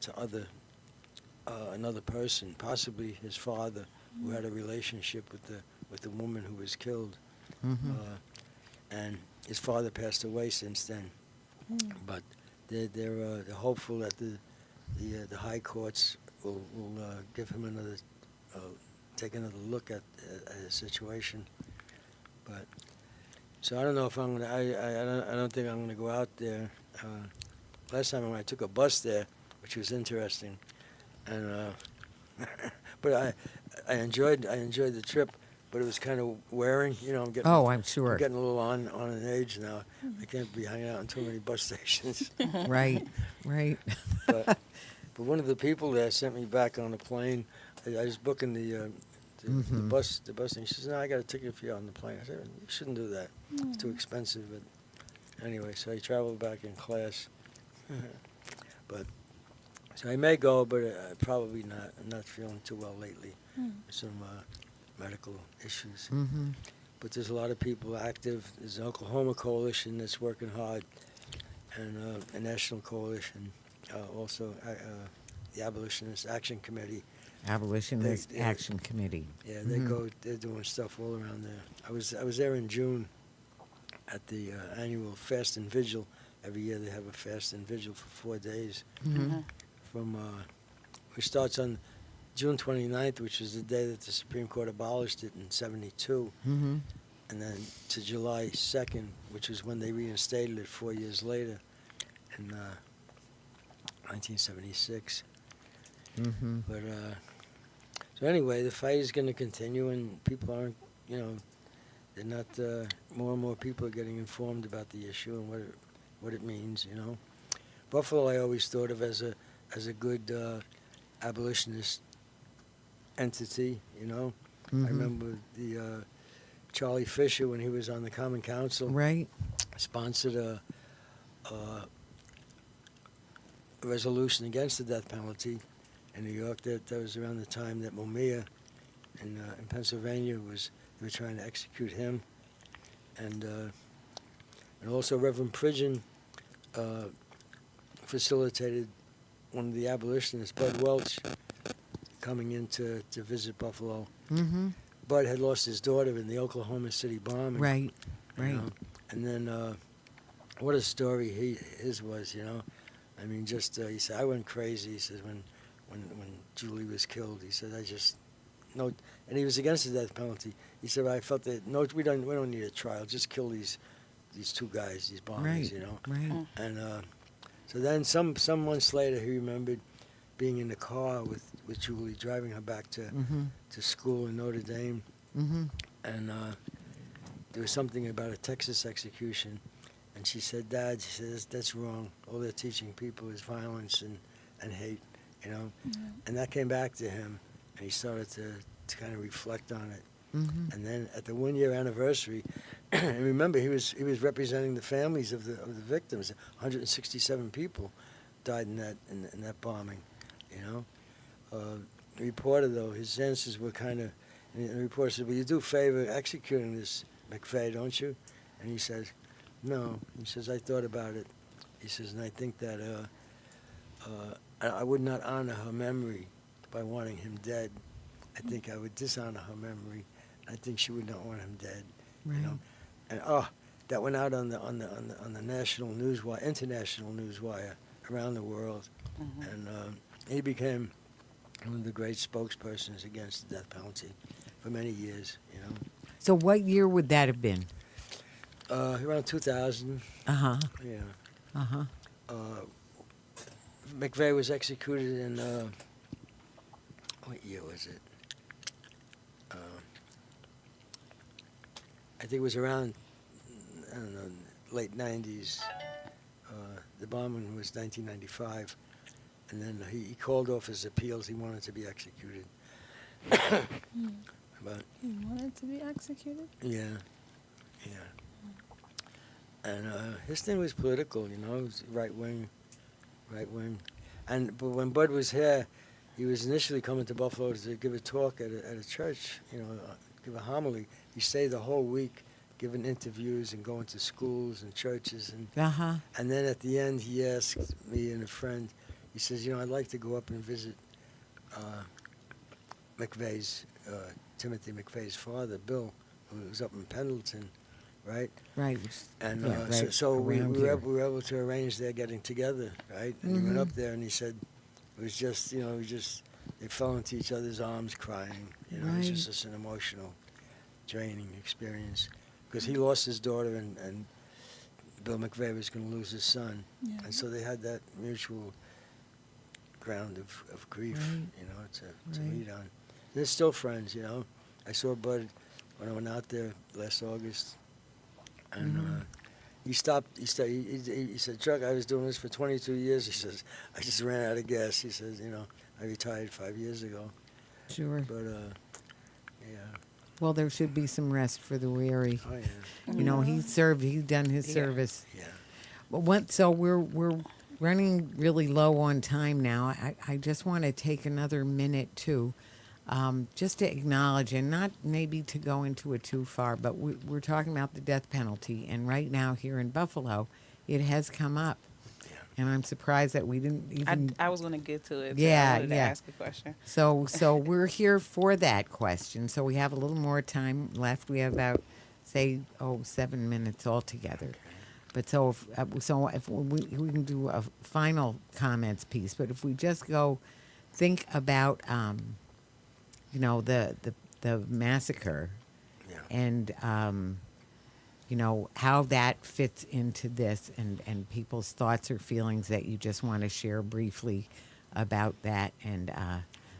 another person, possibly his father, who had a relationship with the woman who was killed,
Mm-hmm.
and his father passed away since then. But they're hopeful that the high courts will give him take another look at his situation. But so I don't know if I'm gonna. I don't think I'm gonna go out there. Last time I took a bus there, which was interesting, and but I enjoyed the trip, but it was kind of wearing. I'm getting.
Oh, I'm sure.
I'm getting a little on an age now. I can't be hanging out in too many bus stations.
Right. Right.
but one of the people there sent me back on the plane. I was booking the
Mhm.
bus thing. She says, "No, I got a ticket for you on the plane." I said, "You shouldn't do that. It's too expensive." But anyway, so I traveled back in class. But So I may go, but probably not. I'm not feeling too well lately.
Mm.
Some medical issues.
Mm-hmm.
But there's a lot of people active. There's an Oklahoma coalition that's working hard, and a national coalition. Also, the Abolitionist Action Committee.
Abolitionist
They-
Action Committee.
Yeah, they
Mhm.
go. They're doing stuff all around there. I was there in June at the annual Fast and Vigil. Every year they have a Fast and Vigil for 4 days.
Mm-hmm.
From which starts on June 29th, which is the day that the Supreme Court abolished it in '72,
Mm-hmm.
and then to July 2nd, which is when they reinstated it 4 years later in 1976.
Mm-hmm.
But so anyway, the fight is going to continue, and people aren't, they're not. More and more people are getting informed about the issue and what it means. Buffalo, I always thought of as a good abolitionist entity.
Mm-hmm.
I remember the Charlie Fisher, when he was on the Common Council,
Right.
sponsored a resolution against the death penalty in New York. That was around the time that Mumia in Pennsylvania they were trying to execute him, and also Reverend Pridgeon facilitated one of the abolitionists, Bud Welch, coming in to visit Buffalo.
Mm-hmm.
Bud had lost his daughter in the Oklahoma City bombing.
Right.
you
Right.
know. And then what a story his was, I mean, just he said, I went crazy. He said when Julie was killed, he said, and he was against the death penalty. He said, I felt that we don't need a trial. Just kill these two guys, these bombers,
Right. Right.
And so then some months later, he remembered being in the car with Julie, driving her back to
Mm-hmm.
school in Notre Dame,
Mm-hmm.
and there was something about a Texas execution, and she said, Dad, she says, that's wrong. All they're teaching people is violence and hate,
Yeah.
And that came back to him, and he started to kind of reflect on it.
Mm-hmm.
And then at the 1 year anniversary, and remember he was representing the families of the victims. 167 people died in that bombing, The reporter, though, his answers were kind of, and the reporter said, well, you do favor executing this McVeigh, don't you? And he says, no. He says, I thought about it. He says, and I think that I would not honor her memory by wanting him dead. I think I would dishonor her memory. I think she would not want him dead.
Right.
And that went out on the national newswire, international newswire around the world, and he became one of the great spokespersons against the death penalty for many years.
So what year would that have been?
Around 2000.
Uh-huh.
Yeah.
Uh-huh.
McVeigh was executed in what year was it? I think it was around, I don't know, late 90s. The bombing was 1995, and then he called off his appeals. He wanted to be executed. But
He wanted to be executed?
yeah. And his thing was political, it was right wing. But when Bud was here, he was initially coming to Buffalo to give a talk at a church, give a homily. He stayed the whole week giving interviews and going to schools and churches.
Uh-huh.
And then at the end, he asked me and a friend, he says, I'd like to go up and visit Timothy McVeigh's father, Bill, who was up in Pendleton, right?
Right.
And
Yeah, right
so we
around
were
here.
able to arrange their getting together, right? And he went up there and he said, it was just, they fell into each other's arms crying. It was
Right.
just an emotional, draining experience. Because he lost his daughter and Bill McVeigh was going to lose his son.
Yeah.
And so they had that mutual ground of grief,
Right.
to
Right.
meet on. They're still friends, I saw Bud when I went out there last August. And he stopped. He said, Chuck, I was doing this for 22 years. He says, I just ran out of gas. He says, I retired 5 years ago.
Sure.
But, yeah.
Well, there should be some rest for the weary.
Oh, yeah.
He served. He's done his
Yeah.
service.
Yeah.
Well, so we're running really low on time now. I just want to take another minute too, just to acknowledge, and not maybe to go into it too far, but we're talking about the death penalty. And right now here in Buffalo, it has come up. And I'm surprised that we didn't even.
I was going to get to it.
Yeah,
I wanted to
yeah.
ask a question.
So we're here for that question. So we have a little more time left. We have about, say, 7 minutes altogether. But so if we can do a final comments piece. But if we just go think about, the massacre,
Yeah.
and how that fits into this, and people's thoughts or feelings that you just want to share briefly about that. And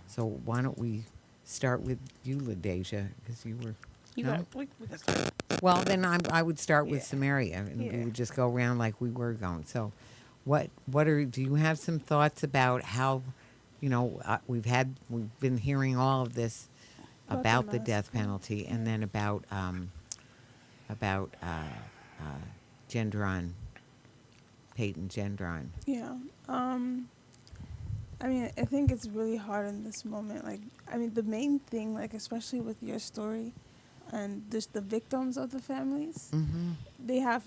so why don't we start with you, Ladaisha, because you were.
You
No?
got, we can start.
Well, then I would start with
Yeah.
Sameria, and we
Yeah.
would just go around like we were going. So, do you have some thoughts about how, we've been hearing all of this
About
about
the
the death
massacre.
penalty, and then about Gendron, Peyton Gendron.
Yeah. I mean, I think it's really hard in this moment. Like, I mean, the main thing, like, especially with your story and just the victims of the families,
Mm-hmm.
they have,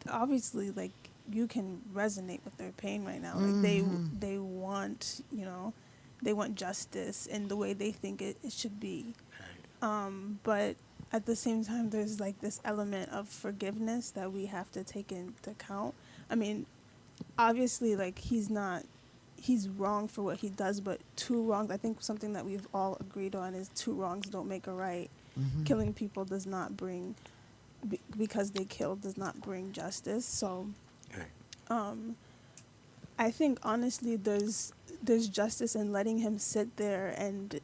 obviously, like, you can resonate with their pain right now. Like, they want, they want justice in the way they think it should be. But at the same time, there's, like, this element of forgiveness that we have to take into account. I mean, obviously, like, he's wrong for what he does, but two wrongs, I think something that we've all agreed on is two wrongs don't make a right.
Mm-hmm.
Killing people does not bring, because they killed, does not bring justice. So,
Right.
I think honestly, there's justice in letting him sit there and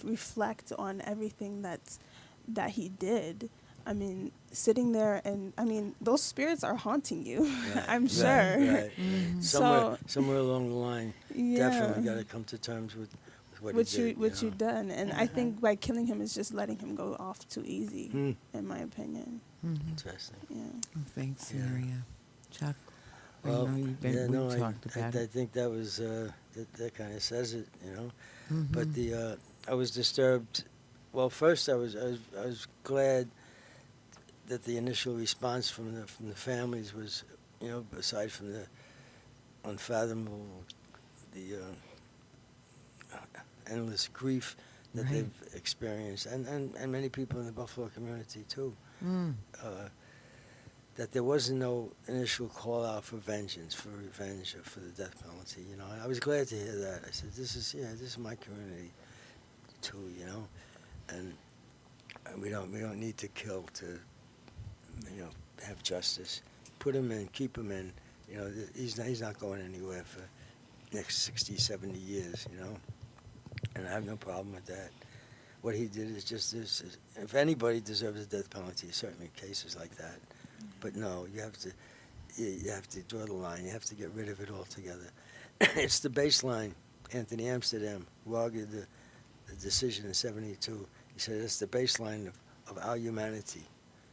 reflect on everything that he did. I mean, sitting there, and I mean, those spirits are haunting you.
Right,
I'm
right,
sure.
Right.
Mm-hmm.
Somewhere along the line,
Yeah.
definitely got to come to terms with what
What
he
you
did.
what
you
you done, and I think by killing him is just letting him go off too easy,
Hmm.
in my opinion.
Mm-hmm.
Interesting.
Yeah.
Thanks,
Yeah.
Sameria. Chuck,
Well,
I know you've been.
yeah,
we
no,
talked about
I
it.
think that was that kind of says it,
Mm-hmm.
But I was disturbed. Well, first I was glad that the initial response from the families was, aside from the unfathomable, the endless grief that
Right.
they've experienced, and many people in the Buffalo community too.
Mm.
That there wasn't no initial call out for vengeance, for revenge, or for the death penalty. I was glad to hear that. I said, this is my community too, and we don't need to kill to, have justice. Put him in, keep him in. He's not going anywhere for next 60, 70 years, and I have no problem with that. What he did is just this. If anybody deserves a death penalty, certainly cases like that. But no, you have to draw the line. You have to get rid of it altogether. It's the baseline. Anthony Amsterdam, who argued the decision in '72, he said it's the baseline of our humanity,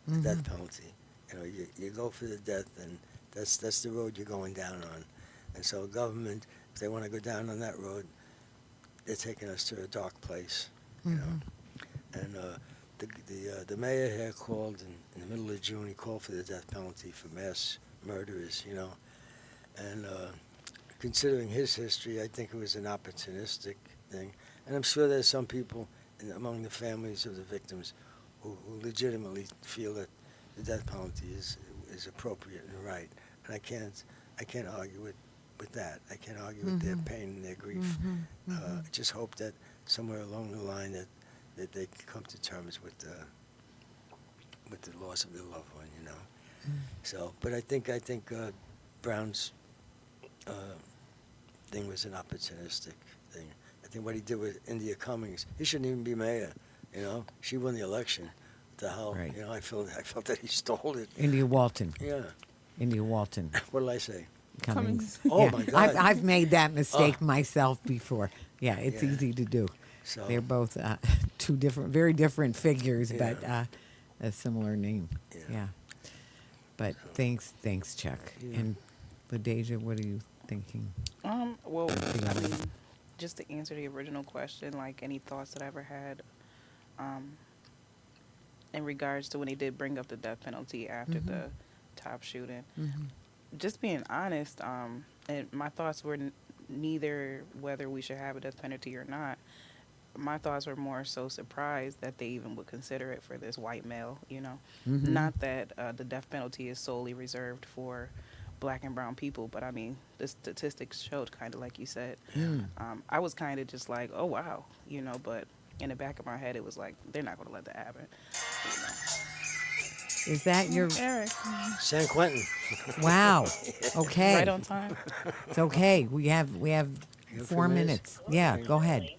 the
Mm-hmm.
death penalty. You go for the death, and that's the road you're going down on. And so government, if they want to go down on that road, they're taking us to a dark place,
Mhm.
And the mayor here called in the middle of June. He called for the death penalty for mass murderers, and considering his history, I think it was an opportunistic thing. And I'm sure there's some people among the families of the victims who legitimately feel that the death penalty is appropriate and right. And I can't argue with that. I can't argue with their pain and their grief. I just hope that somewhere along the line that they can come to terms with the loss of their loved one, So, but I think Brown's thing was an opportunistic thing. I think what he did with India Cummings, he shouldn't even be mayor. She won the election. What the hell?
Right.
I felt that he stole it.
India Walton.
Yeah.
India Walton.
What did I say?
Cummings.
Cummings.
Oh,
Yeah.
my God.
I've made that mistake
Oh.
myself before. Yeah, it's
Yeah.
easy to do.
So
They're both two very different figures, but
Yeah.
a similar name.
Yeah.
Yeah. But thanks, Chuck.
Yeah.
And Ladaisha, what do you thinking?
Well, I
Yeah.
mean, just to answer the original question, like any thoughts that I ever had, um, in regards to when they did bring up the death penalty after
Mm-hmm.
the top shooting.
Mm-hmm.
Just being honest, and my thoughts were neither whether we should have a death penalty or not. My thoughts were more so surprised that they even would consider it for this white male, you know.
Mm-hmm.
Not that the death penalty is solely reserved for black and brown people, but I mean, the statistics showed, kind of like you said.
Mm.
I was kind of just like, oh, wow, you know, but in the back of my head, it was like, they're not going to let that happen. You know.
Is that your
Eric.
San Quentin.
wow? Okay,
Right on time.
it's okay. We have
You have
4
3
minutes. Yeah, go ahead.
You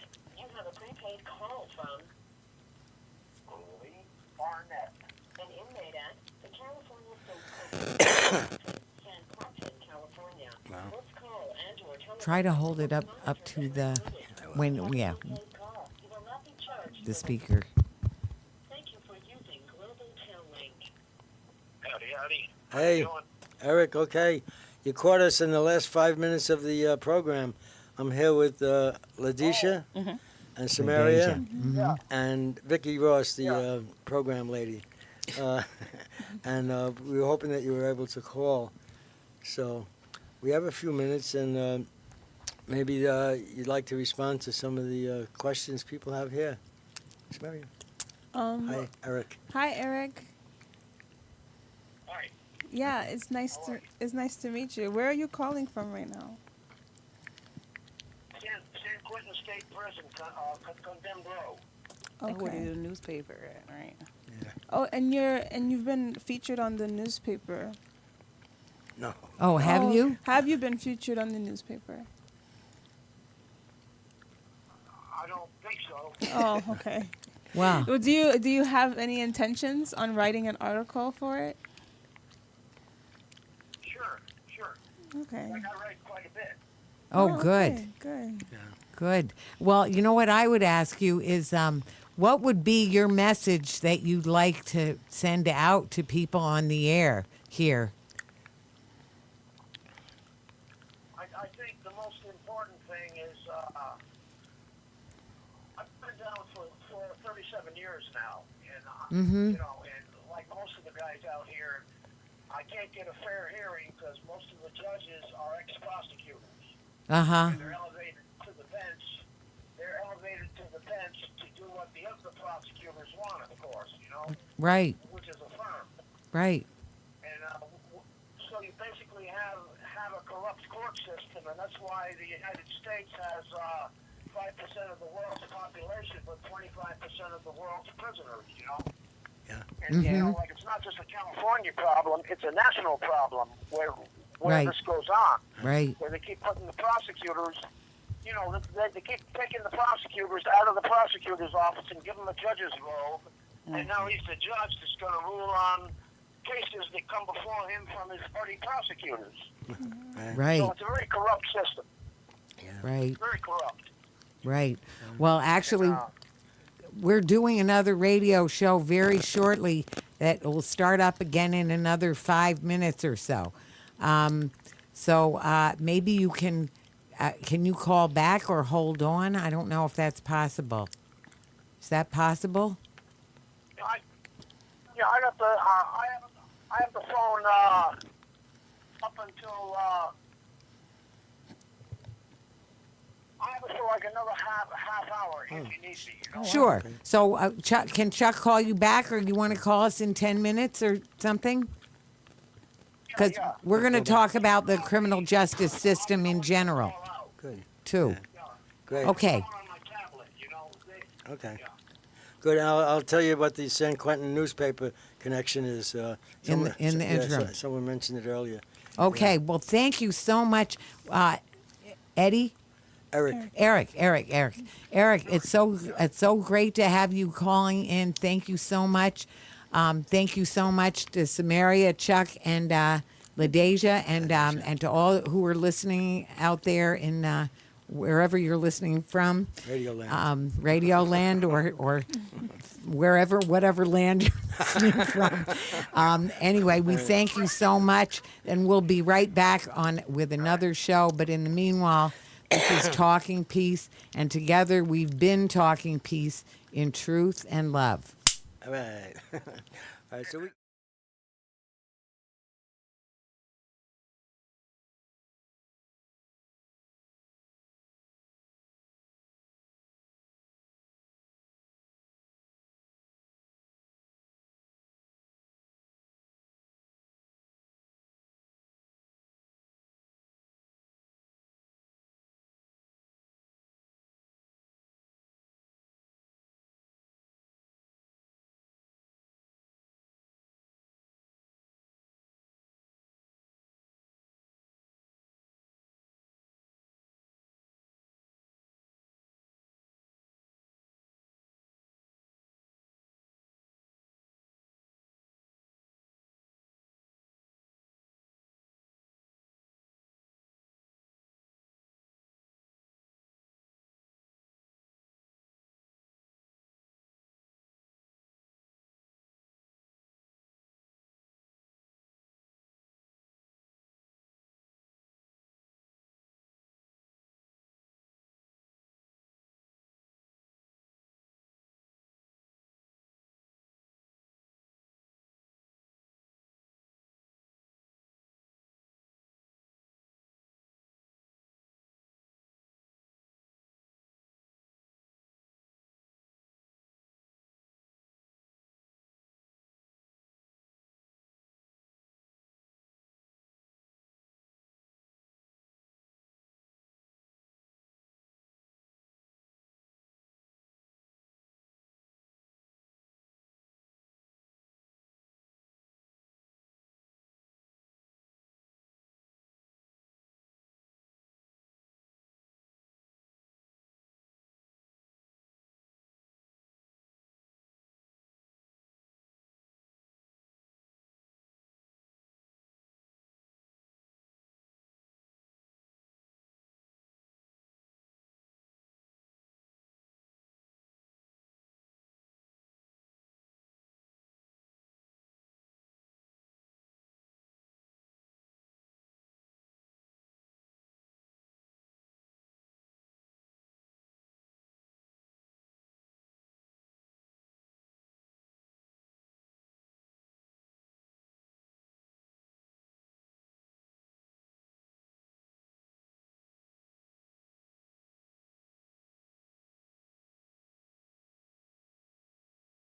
have a prepaid call from Lee Barnett, an inmate at the California State Prison, San Quentin, California.
Wow.
This call and/or telephone
Try to hold it up to the when yeah
prepaid call. You will not be charged
the
for
speaker.
Thank you for using Global Tel-Link. Howdy, howdy.
Hey, Eric, okay. You caught us in the last 5 minutes of the program. I'm here with Ladaisha
Mhm.
and Sameria
Mhm.
and Vicky Ross, the program lady. And we were hoping that you were able to call. So we have a few minutes, and maybe you'd like to respond to some of the questions people have here. Sameria. Hi, Eric.
Hi, Eric.
Hi.
Yeah, it's nice to meet you. Where are you calling from right now?
San Quentin State Prison, Condemned Row.
Where
Okay.
the newspaper at, right?
Oh, and you've been featured on the newspaper.
No.
Oh, have
Oh,
you?
Have you been featured on the newspaper?
I don't think so.
Oh, okay.
Wow.
Well, do you have any intentions on writing an article for it?
Sure.
Okay.
I write quite a bit.
Oh, good.
okay, good.
Good. Well, you know what I would ask you is what would be your message that you'd like to send out to people on the air here?
I think the most important thing is I've been down for 37 years now, and
Mhm.
you know, and like most of the guys out here, I can't get a fair hearing because most of the judges are ex-prosecutors.
Uh-huh.
They're elevated to the bench. They're elevated to the bench to do what the other prosecutors want, of course, you know,
Right.
which is affirm.
Right.
And so you basically have a corrupt court system, and that's why the United States has 5% of the world's population, but 25% of the world's prisoners. You know.
Yeah.
And you know,
Mhm.
like it's not just a California problem; it's a national problem where
Right.
this goes on.
Right.
Where they keep putting the prosecutors. You know, they keep taking the prosecutors out of the prosecutor's office and give them a judge's robe, and now he's the judge that's going to rule on cases that come before him from his party prosecutors.
Right.
So it's a very corrupt system.
Right.
Very corrupt.
Right. Well, actually,
Uh,
we're doing another radio show very shortly that will start up again in another 5 minutes or so. Maybe you can you call back or hold on? I don't know if that's possible. Is that possible?
I got the I have the phone up until I have it for like another half hour if you need me. You know?
Sure. So can Chuck call you back, or you want to call us in 10 minutes or something? Because
Yeah.
we're going to talk about the criminal justice system in general,
Call out.
Good.
too.
Yeah.
Great.
Okay.
It's on my tablet, you know.
Okay.
Yeah.
Good. I'll tell you what the San Quentin newspaper connection is.
In the interim.
Someone mentioned it earlier.
Okay. Well, thank you so much, Eddie.
Eric.
Eric, it's so great to have you calling in. Thank you so much. Thank you so much to Sameria, Chuck, and Ladaisha, and to all who are listening out there in wherever you're listening from.
Radio Land.
Radio Land or wherever, whatever land you're listening from. Anyway, we thank you so much, and we'll be right back on with another show. But in the meanwhile, this is Talking Peace, and together we've been talking peace in truth and love.
All right. All right. So we.